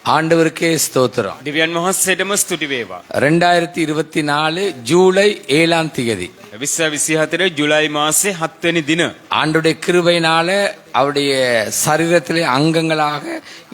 ஆண்டவருக்கே ஸ்தோத்திரம். දෙවියන් වහන්සේටම ස්තුති වේවා. 2024 ஜூலை 7ஆம் தேதி 2024 ජුලයි මාසේ 7 වෙනි දින ஆண்டுடைய கிருபையினால அவருடைய சரீரத்திலே அங்கங்களாக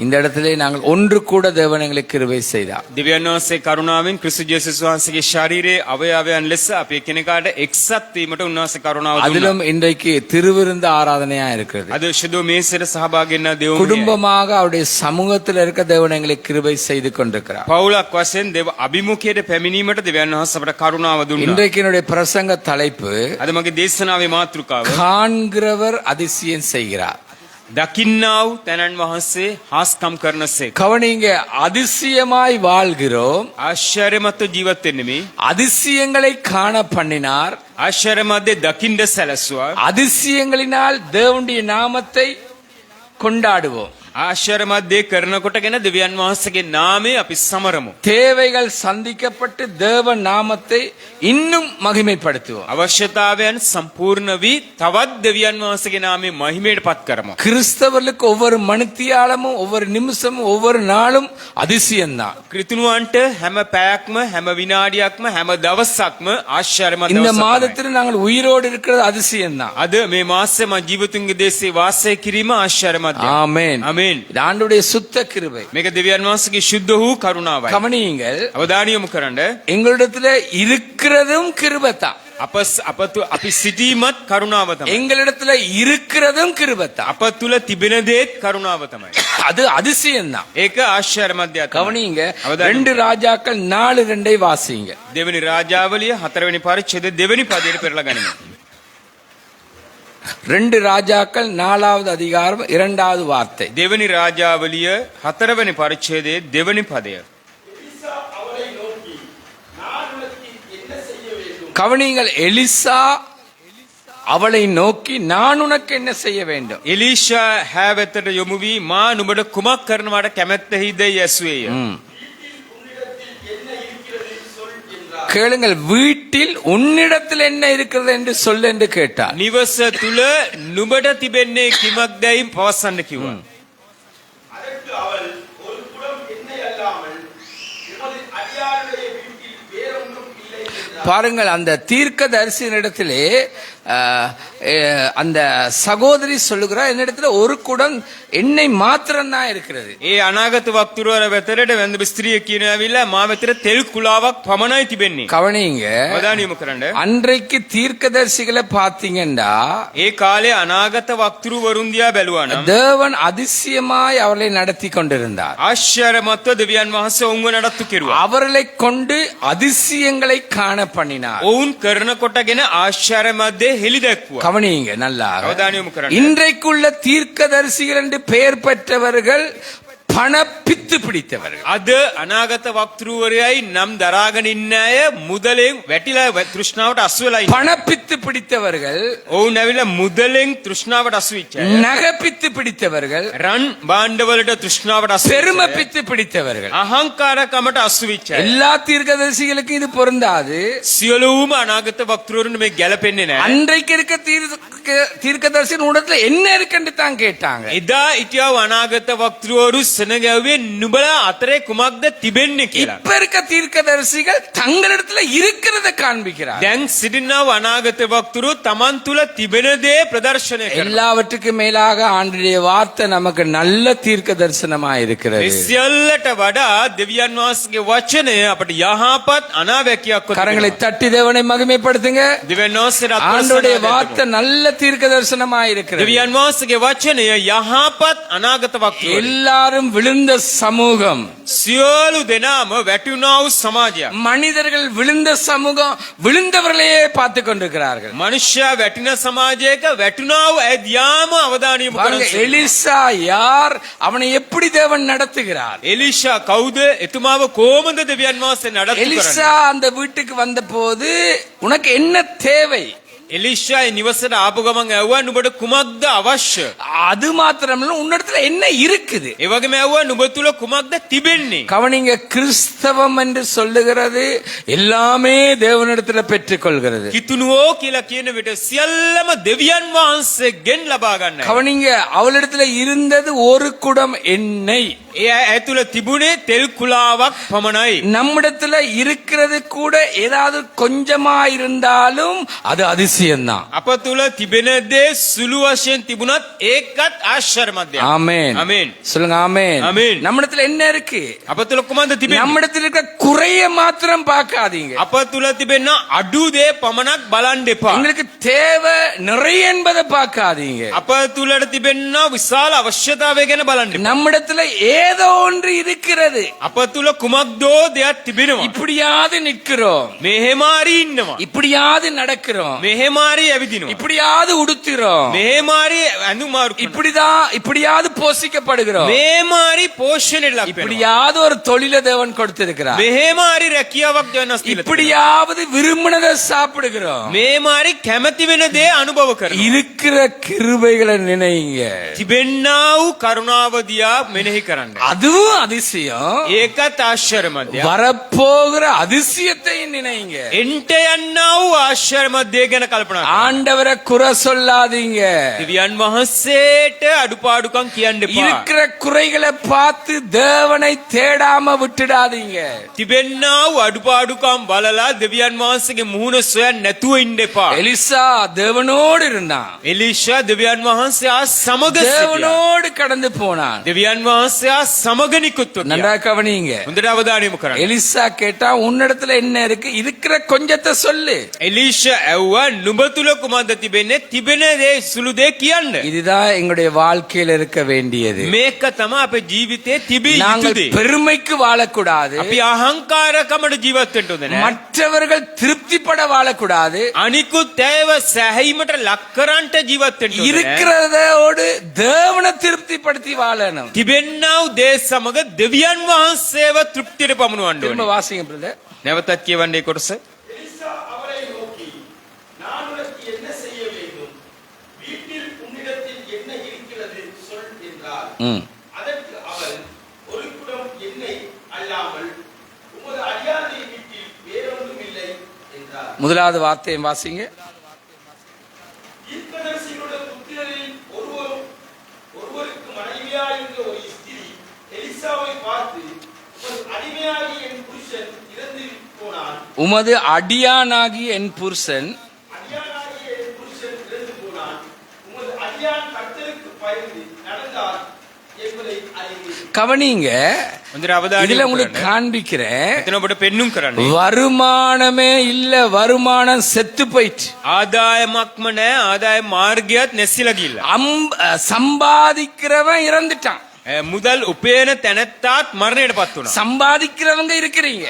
இந்த இடத்திலே நாங்கள் ஒன்று கூட தேவன் எங்களுக்கு கிருபை செய்தார். දෙවියන් වහන්සේ කරුණාවෙන් ක්‍රිස්තු ජේසුස් වහන්සේගේ ශරීරයේ අවයවයන් ලෙස අපි එකිනෙකාට එක්සත් වීමට උන්වහන්සේ කරුණාව දුන්නා. அதிலும் இன்றைக்கு திருவிருந்து ஆராதனையா இருக்கிறது. අද ශුද්ධ මේසෙට සහභාගී වෙන දෙවියන් குடும்பமாக அவருடைய சமூகத்தில் இருக்க தேவன் எங்களுக்கு கிருபை செய்து கொண்டிருக்கிறார். පවුලක් වශයෙන් දේව අභිමුඛයට පැමිණීමට දෙවියන් වහන්සේ අපට කරුණාව දුන්නා. இன்றைக்கு என்னுடைய பிரசங்க தலைப்பு අද මගේ දේශනාවේ මාතෘකාව காண்கிறவர் அதிசயம் செய்கிறார். දකින්නාව් තැනන් වහන්සේ හාස්කම් කරනසේක. கவனிங்க, அதிசயமாய் வாழ்கிறோம், ආශ්චර්යමත් ජීවත් වෙන්නේ அதிசயங்களை காண பண்ணினார், ආශ්චර්යමත් දකින්න සැලසුවා. அதிசயங்களினால் தேவனுடைய நாமத்தை கொண்டாடுவோம். ආශ්චර්යමත් දේ කරනකොටගෙන දෙවියන් වහන්සේගේ නාමය අපි සමරමු. தேவைகள் சந்திக்கப்பட்டு தேவ நாமத்தை இன்னும் மகிமைப்படுத்துவோம். අවශ්‍යතාවයන් සම්පූර්ණ වී තවත් දෙවියන් වහන්සේගේ නාමය මහිමයට පත් කරමු. கிறிஸ்தவர்களுக்கு ஒவ்வொரு மணித்தியாலமும் ஒவ்வொரு நிமிஷமும் ஒவ்வொரு நாளும் அதிசயம்தான். ක්‍රිතුණුවන්ට හැම පැයක්ම හැම විනාඩියක්ම හැම දවසක්ම ආශ්චර්යමත් இந்த දවසක්. மாதத்தில் நாங்கள் உயிரோடு இருக்கிறது அதிசயம்தான். අද මේ මාසෙ මා ජීවිතුන්ගේ දේශේ වාසය කිරීම ආශ්චර්යමත් දෙයක්. ஆமென். ආමේන්. இது ஆண்டவருடைய சுத்த கிருபை. මේක දෙවියන් වහන්සේගේ ශුද්ධ වූ කරුණාවයි. கவனியுங்கள், අවධානය යොමු කරන්න. எங்களிடத்துல இருக்கிறதும் கிருபைதான். අපි සිටීමත් කරුණාව තමයි. எங்களிடத்துல இருக்கிறதும் கிருபைதான். අප තුල තිබෙන දේත් කරුණාව තමයි. அது அதிசயம்தான். ඒක ආශ්චර්යමත් දෙයක්. கவனியுங்க, அவதானம். 2 ராஜாக்கள் 4:2 வாசிங்க. දෙවෙනි රාජාවලිය 4 වෙනි පරිච්ඡේදයේ දෙවෙනි පදයට පෙරලා ගනිමු. 2 ராஜாக்கள் 4வது அதிகாரம் 2வது வார்த்தை. දෙවෙනි රාජාවලිය 4 වෙනි පරිච්ඡේදයේ දෙවෙනි පදය. கவனியுங்கள், எலிசா அவளை நோக்கி நான் உனக்கு என்ன செய்ய வேண்டும்? එලීෂා හැ වෙතට යොමු වී මා නුඹට කුමක් කරනවාට කැමැත්තෙහිද යැසුවේය. கேளுங்கள், வீட்டில் உன்னிடத்தில் என்ன இருக்கிறது என்று சொல் என்று கேட்டார். නිවස තුල නුඹට තිබෙන්නේ කිමක්දයි පවසන්න කිව්වා. அதற்கு அவள், ஒரு குடம் எண்ணெய் அல்லாமல் உமது அடியாருடைய வீட்டில் வேறொன்றும் இல்லை என்றார். பாருங்கள், அந்த தீர்க்கதரிசியினிடத்திலே அந்த சகோதரி சொல்லுகிறார், என்னிடத்துல ஒரு குடம் எண்ணெய் மாத்திரம் தான் இருக்கிறது. ඒ අනාගත වක්තුරුවර වෙතරට වැඳ ස්ත්‍රිය කියනවිලා මා වෙතට තෙල් කුලාවක් පමණයි තිබෙන්නේ. கவனிங்க, අවධානය යොමු කරන්න. அன்றைக்கு தீர்க்கதரிசிகளை பார்த்தீங்கன்னா ඒ කාලේ අනාගත වක්තුරුවරුන් දිහා බැලුවා නම් தேவன் அதிசயமாய் அவர்களை நடத்தி கொண்டிருந்தார். ආශ්චර්යමත්ව දෙවියන් වහන්සේ ඔවුන්ව නඩත්තු කෙරුවා. அவர்களை கொண்டு அதிசயங்களை காண பண்ணினார். ඔවුන් කරන කොටගෙන ආශ්චර්යමත් දේ හෙළි දැක්වුවා. கவனிங்க நல்லா. අවධානය යොමු කරන්න. இன்றைக்குள்ள தீர்க்கதரிசிகள் என்று பெயர் பெற்றவர்கள் பணப்பித்து பிடித்தவர்கள். අද අනාගත වක්තුරුවරයයි නම් දරාගෙන ඉන්න අය මුදලෙන් වැටිලා තෘෂ්ණාවට අසු වෙලා ඉන්නවා. பணப்பித்து பிடித்தவர்கள், ඔවුන් ඇවිල්ලා මුදලෙන් තෘෂ්ණාවට අසු වෙච්ච අය. நகைப்பித்து பிடித்தவர்கள், රන් භාණ්ඩවලට තෘෂ්ණාවට අසු වෙච්ච අය. பெருமை பித்து பிடித்தவர்கள். අහංකාරකමට අසු වෙච්ච අය. எல்லா தீர்க்கதரிசிகளுக்கும் இது பொருந்தாது. සියලුම අනාගත වක්තුරුවරුන් මේ ගැලපෙන්නේ නැහැ. அன்றைக்கு இருக்க தீர்க்கதரிசி உடத்துல என்ன இருக்குன்னு தான் கேட்டாங்க. එදා හිටියව අනාගත වක්තුරුවරු සෙනගැව්වේ නුඹලා අතරේ කුමක්ද තිබෙන්නේ කියලා. இப்ப இருக்க தீர்க்கதரிசிகள் தங்களிடத்துல இருக்கிறத காண்பிக்கிறார். දැන් සිටිනව අනාගත වක්තුරු තමන් තුල තිබෙන දේ ප්‍රදර්ශනය කරනවා. எல்லாவற்றுக்கும் மேலாக ஆண்டுடைய வார்த்தை நமக்கு நல்ல தீர்க்க தரிசனமா இருக்கிறது. මේ සියල්ලට වඩා දෙවියන් වහන්සේගේ වචනය අපට යහපත් අනාවැකියක් கரங்களை தட்டி தேவனை மகிமைப்படுத்துங்க. දෙවියන් වහන්සේ ஆண்டுடைய வார்த்தை நல்ல தீர்க்க தரிசனமா இருக்கிறது. දෙවියන් වහන්සේගේ වචනය යහපත් අනාගත වක්තුරු. எல்லாரும் விழுந்த சமூகம், සියලු දෙනාම වැටුණා වූ සමාජයක්. மனிதர்கள் விழுந்த சமூகம், விழுந்தவர்களையே பார்த்து கொண்டிருக்கிறார்கள். මනුෂ්‍යයා වැටින සමාජයක වැටුණා වූ අය දියාම අවධානය යොමු பாருங்க, කරනවා. எலிசா யார், அவனை எப்படி தேவன் நடத்துகிறார்? එලිෂා කවුද? එතුමාව කොහොමද දෙවියන් වහන්සේ නඩත්තු எலிசா කරන්නේ? அந்த வீட்டுக்கு வந்த போது உனக்கு என்ன தேவை? එලිෂා නිවසට ආපු ගමන් ඇහුවා නුඹට කුමක්ද අවශ්‍ය? அது மாத்திரமல்ல, உன்னிடத்துல என்ன இருக்குது? ඒ වගේම ඇහුවා නුඹ තුල කුමක්ද තිබෙන්නේ? கவனிங்க, கிறிஸ்தவம் என்று சொல்லுகிறது எல்லாமே தேவனிடத்துல பெற்றுக்கொள்கிறது. කිතුනුවෝ කියලා කියන විට සියල්ලම දෙවියන් වහන්සේගෙන් ලබා ගන්නයි. கவனிங்க, அவளிடத்துல இருந்தது ஒரு குடம் எண்ணெய். ඒ ඇතුළ තිබුණේ තෙල් කුලාවක් පමණයි. நம்மிடத்துல இருக்கிறது கூட ஏதாவது கொஞ்சமா இருந்தாலும் அது அதிசயம்தான். අප තුළ තිබෙන දේ සුළු වශයෙන් තිබුණත් ඒකත් ආශ්චර්යමත් දෙයක්. ஆமென். ආමේන්. சொல்லுங்க ஆமென். ஆமென். நம்மிடத்துல என்ன இருக்கு? අප තුළ කුමක්ද තිබෙන්නේ? நம்மிடத்துல இருக்க குறைய மாத்திரம் பார்க்காதீங்க. අප තුළ තිබෙන අඩු දේ පමණක් බලන්න එපා. உங்களுக்கு தேவை நிறைய என்பதை பார்க்காதீங்க. අප තුළට තිබෙන විශාල අවශ්‍යතාවය ගැන බලන්න එපා. நம்மிடத்துல ஏதோ ஒன்று இருக்கிறது. අප තුළ කුමක්දෝ දෙයක් තිබෙනවා. இப்படியாவது நிற்கிறோம், මෙහෙමාරි ඉන්නවා. இப்படியாவது நடக்கிறோம், මෙහෙමාරි ඇවිදිනවා. இப்படியாவது உடுத்துறோம், මෙහෙමාරි ඇඳුමාරු කරනවා. இப்படியாவது போஷிக்கப்படுகிறோம், මෙහෙමාරි පෝෂණයට ලක් වෙනවා. இப்படியாவது ஒரு தொழில தேவன் கொடுத்திருக்கிறார், මෙහෙමාරි රැකියාවක් දෙවනස් දීලා තිබෙනවා. இப்படியாவது விரும்பினதை சாப்பிடுகிறோம். මේමාරි කැමති වෙන දේ අනුභව කරනවා. இருக்கிற கிருபைகளை நினைங்க. තිබෙන්නා වූ කරුණාව දිහා මෙනෙහි කරන්න. அதுவும் அதிசயம். ඒකත් ආශ්චර්යමත් දෙයක්. வரப்போகிற அதிசயத்தையும் நினைங்க. එන්ට යන්නා වූ ආශ්චර්යමත් දේ ගැන කල්පනා කරන්න. ஆண்டவரை குறை சொல்லாதீங்க. දෙවියන් වහන්සේට අඩුපාඩුකම් කියන්න එපා. இருக்கிற குறைகளை பார்த்து தேவனை தேடாம விட்டுடாதீங்க. තිබෙන්නා වූ අඩුපාඩුකම් බලලා දෙවියන් වහන්සේගේ මුහුණ සොයන්න නැතුව ඉන්න එපා. எலிசா தேவனோடு இருந்தான், එලිෂා දෙවියන් වහන්සේ සමග සිටියා. தேவனோடு கடந்து போனான். දෙවියන් වහන්සේ සමග නිකුත් වුණා. நன்றா கவனிங்க. හොඳට අවධානය යොමු කරන්න. எலிசா கேட்டா உன்னிடத்துல என்ன இருக்கு, இருக்கிற கொஞ்சத்தை சொல்லு. එලිෂා ඇව්වා නුඹ තුල කුමක්ද තිබෙන්නේ? තිබෙන දේ සුළු දේ කියන්න. இதுதான் எங்களுடைய வாழ்க்கையில இருக்க வேண்டியது. මේක තමයි අපේ ජීවිතේ තිබිය යුතු நாங்கள் දේ. பெருமைக்கு வாழக்கூடாது, අපි අහංකාරකමට ජීවත් වෙන්න හොඳ නැහැ. மற்றவர்கள் திருப்திப்பட வாழக்கூடாது. අනිකුත් ඇයව සැහැීමට ලක් කරන්ට ජීවත් වෙන්න හොඳ නැහැ. இருக்கிறதோடு தேவனை திருப்திப்படுத்தி வாழணும். තිබෙන්නා වූ දේ සමග දෙවියන් වහන්සේව තෘප්තියට පමුණවන්න திரும்ப ඕනේ. வாசிங்க பிரதர். නැවතත් කියවන්නේ කොටස. எலிசா அவரை நோக்கி, நான் உனக்கு என்ன செய்ய வேண்டும்? வீட்டில் உன்னிடத்தில் என்ன இருக்கிறது சொல் என்றார். அதற்கு அவள், ஒரு குடம் எண்ணெய் அல்லாமல் உமது அடியாருடைய வீட்டில் வேறொன்றும் இல்லை என்றார். முதலாவது வார்த்தையை வாசிங்க. தீர்க்கதரிசிகளுடைய புத்திரரில் ஒருவருக்கு மனைவியாயிருந்த ஒரு ஸ்திரீ எலிசாவை பார்த்து, உமது அடிமையாகி என் புருஷன் இறந்து போனான். உமது அடியானாகிய என் புருஷன் அடியானாகிய என் புருஷன் இறந்து போனான். உமது அடியான் கர்த்தருக்கு பயந்து நடந்தார் என்பதை அறிவீர்கள். கவனிங்க. හොඳට අවධානය இதுல යොමු உங்களுக்கு කරන්න. காண்பிக்கிறேன். එතන ඔබට පෙන්눔 කරන්න. வருமானமே இல்ல, வருமானம் செத்து போயிட்டு. ආදායමක්ම නැහැ. ආදාය මාර්ගයත් නැසිලා ගිල්ලා. சம்பாதிக்கிறவன் இறந்துட்டான், මුදල් උපයන තැනැත්තාත් මරණයටපත් වුණා. சம்பாதிக்கிறவங்க இருக்கிறீங்க,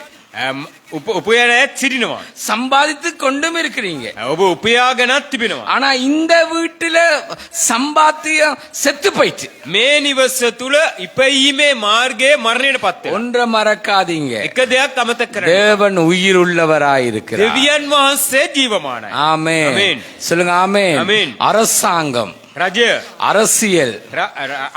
උපයනයත් සිටිනවා. சம்பாதித்து கொண்டும் இருக்கிறீங்க. ඔබ උපයාගෙනත් තිබෙනවා. ஆனா இந்த வீட்டுல சம்பாத்தியம் செத்து போயிட்டு. මේ නිවස තුල ඉපයීමේ මාර්ගයේ මරණයටපත් වෙනවා. ஒன்றை மறக்காதீங்க, එක දෙයක් අමතක කරන්න. தேவன் உயிர் உள்ளவராயிருக்கிறார். දෙවියන් වහන්සේ ජීවමානයි. ஆமென். ஆமென். சொல்லுங்க ஆமென். ஆமென். அரசாங்கம், රජය, அரசியல்,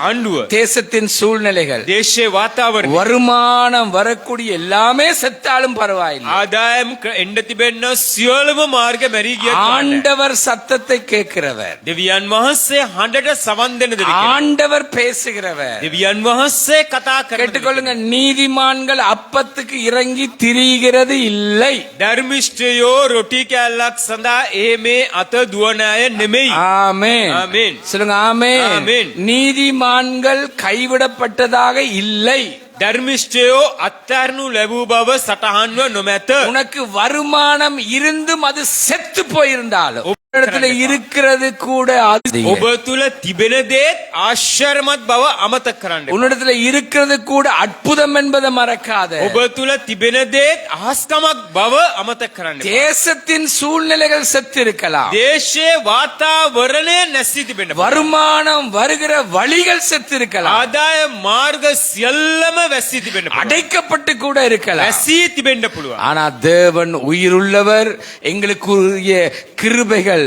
ආණ්ඩුව, தேசத்தின் சூழ்நிலைகள், දේශයේ වාතාවරණය, வருமானம் வரக்கூடிய எல்லாமே செத்தாலும் பரவாயில்லை. ආදායම් එන්න තිබෙන්න සියලුම මාර්ග මැරී ගියත් ஆண்டவர் சத்தத்தை கேட்கிறவர், දෙවියන් වහන්සේ හඬට සවන් දෙන දෙවි කෙනෙක්. ஆண்டவர் பேசுகிறவர். දෙවියන් වහන්සේ කතා කරන கேட்டுக்கொள்ளுங்க, நீதிமான்கள் அப்பத்துக்கு இறங்கி திரிகிறது இல்லை. ධර්මිෂ්ඨයෝ රොටි කෑල්ලක් සඳහා එහෙමේ අත දුවන අය නෙමෙයි. ஆமென். ආමේන්. சொல்லுங்க ஆமென். ஆமென். நீதிமான்கள் கைவிடப்பட்டதாக இல்லை. ධර්මිෂ්ඨයෝ අත්තරනු ලැබූ බව සටහන්ව නොමැත. உனக்கு வருமானம் இருந்தும் அது செத்து போயிருந்தாலும் இடத்துல இருக்கிறது கூட அது ඔබ තුල තිබෙන දේත් ආශ්චර්යමත් බව අමතක කරන්න. உன்னிடத்துல இருக்கிறது கூட அற்புதம் என்பதை மறக்காத. ඔබ තුල තිබෙන දේත් අහස්කමක් බව අමතක කරන්න. தேசத்தின் சூழ்நிலைகள் செத்து இருக்கலாம், දේශයේ වාතාවරණය නැසී තිබෙන්න. வருமானம் வருகிற வழிகள் செத்து இருக்கலாம், ආදාය මාර්ග සියල්ලම වැසී තිබෙන්න. அடைக்கப்பட்டு கூட இருக்கலாம். වැසී තිබෙන්න පුළුවන්. ஆனா தேவன் உயிருள்ளவர். எங்களுக்குரிய கிருபைகள்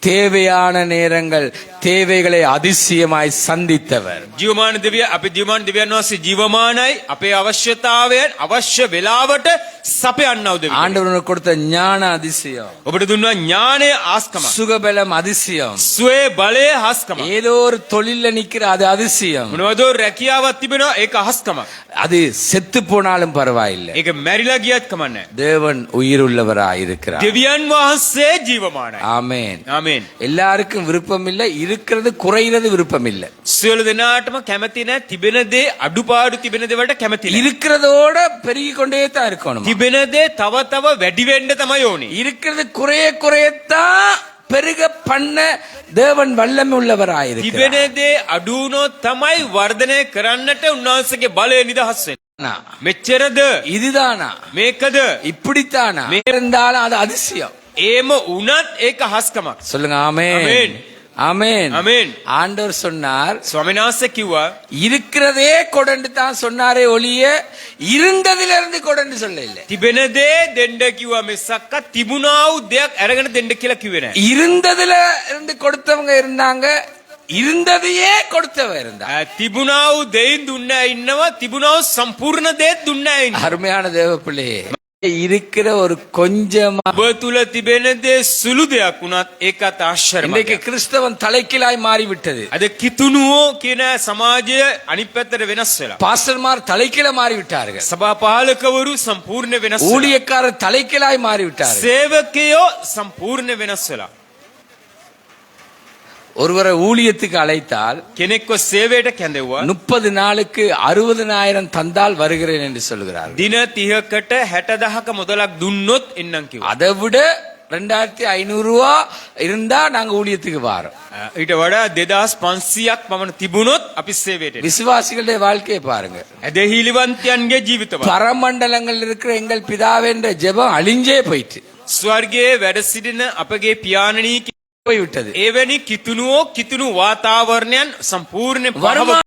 தேவையான நேரங்கள் தேவைகளை அதிசயமாய் சந்தித்தவர். ජීවමාන දෙවිය අපි ජීවමාන දෙවියන් වහන්සේ ජීවමානයි අපේ අවශ්‍යතාවයන් අවශ්‍ය වෙලාවට සපයන්නව දෙවියන්. ஆண்டவனுக்கு கொடுத்த ஞான அதிசயம், ඔබට දුන්නා ඥානය ආස්කම. சுகபலம் அதிசயம், සුවේ බලය හස්කම. ஏதோ ஒரு தொழில நிக்கிற அது அதிசயம். මොනවදෝ රැකියාවක් තිබෙනවා ඒක හස්කමක්. அது செத்து போனாலும் பரவாயில்லை, ඒක මැරිලා ගියත් කමන්නේ. தேவன் உயிருள்ளவராய் இருக்கிறார். දෙවියන් වහන්සේ ජීවමානයි. ஆமென். ආමේන්. எல்லாருக்கும் விருப்பம் இல்லை, இருக்கிறது குறைகிறது விருப்பம் இல்லை. සියලු දෙනාටම කැමති නැහැ තිබෙන දේ අඩුපාඩු තිබෙන දේ වලට කැමති නැහැ. இருக்கிறதோட பெருகி கொண்டே தான் இருக்கணும். තිබෙන දේ තව තව වැඩි වෙන්න තමයි ඕනේ. இருக்கிறது குறையத்தான் பெருக பண்ண தேவன் வல்லமை உள்ளவராயிருக்கிறார். තිබෙන දේ අඩු වුණොත් තමයි වර්ධනය කරන්නට උන්වහන්සේගේ බලය නිදහස් වෙන්නේ. මෙච්චරද? இதுதானா? මේකද? இப்படித்தானா? இருந்தாலும் அது அதிசயம். ඒම වුණත් ඒක හස්කමක්. சொல்லுங்க ஆமென். ஆமென். ஆமென். ආමේන්. ஆண்டவர் சொன்னார், ස්වාමීන් වහන්සේ කිව්වා இருக்கிறதே கொடண்டு தான் சொன்னாரே ஒழிய இருந்ததிலிருந்து கொடண்டு சொல்ல இல்லை. තිබෙන දේ දෙන්න කිව්වා මිසක්ක තිබුණා වූ දෙයක් අරගෙන දෙන්න කියලා කිව්වේ නැහැ. இருந்ததுல இருந்து கொடுத்தவங்க இருந்தாங்க, இருந்ததையே கொடுத்தவங்க இருந்தாங்க. තිබුණා වූ දෙයින් දුන්නා ඉන්නවා තිබුණා වූ සම්පූර්ණ දේත් දුන්නා ඉන්නවා. அருமையான தேவ பிள்ளையே, இருக்கிற ஒரு கொஞ்சமா ඔබ තුල තිබෙන දේ සුළු දෙයක් වුණත් ඒකත් ආශ්චර්යමත්. இன்றைக்கு கிறிஸ்தவன் தலைக்கீழாய் மாறிவிட்டது. අද කිතුණුවෝ කියන සමාජය අනිත් පැත්තට වෙනස් වෙලා. பாஸ்டர்மார் தலைக்கீழ மாறிவிட்டார்கள். සභාපාලකවරු සම්පූර්ණ වෙනස් වෙලා. ஊழியக்காரர் தலைக்கீழாய் மாறிவிட்டார்கள். සේවකයෝ සම්පූර්ණ වෙනස් වෙලා. ஒருவரை ஊழியத்துக்கு அழைத்தால் කෙනෙක්ව සේවයට කැඳෙව්වා 30 நாளுக்கு 60,000 தந்தால் வருகிறேன் என்று சொல்கிறார். දින 30කට 60,000ක මුදලක් දුන්නොත් එන්නම් කිව්වා. அதை விட 2,500 ரூபா இருந்தா நாங்க ஊழியத்துக்கு வாரோம். ඊට වඩා 2,500ක් පමණ තිබුණොත් අපි සේවයට එනවා. விசுவாசிகளுடைய வாழ்க்கையை பாருங்க. ඇදහිලිවන්තයන්ගේ ජීවිතවල பரமண்டலங்கள் இருக்கிற எங்கள் பிதாவென்ற ஜெபம் அழிஞ்சே போயிட்டு ස්වර්ගයේ වැඩ සිටින අපගේ පියාණනී போய்விட்டது. එවැනි කිතුණුවෝ කිතුණු වාතාවරණයන් සම්පූර්ණ வருமானம்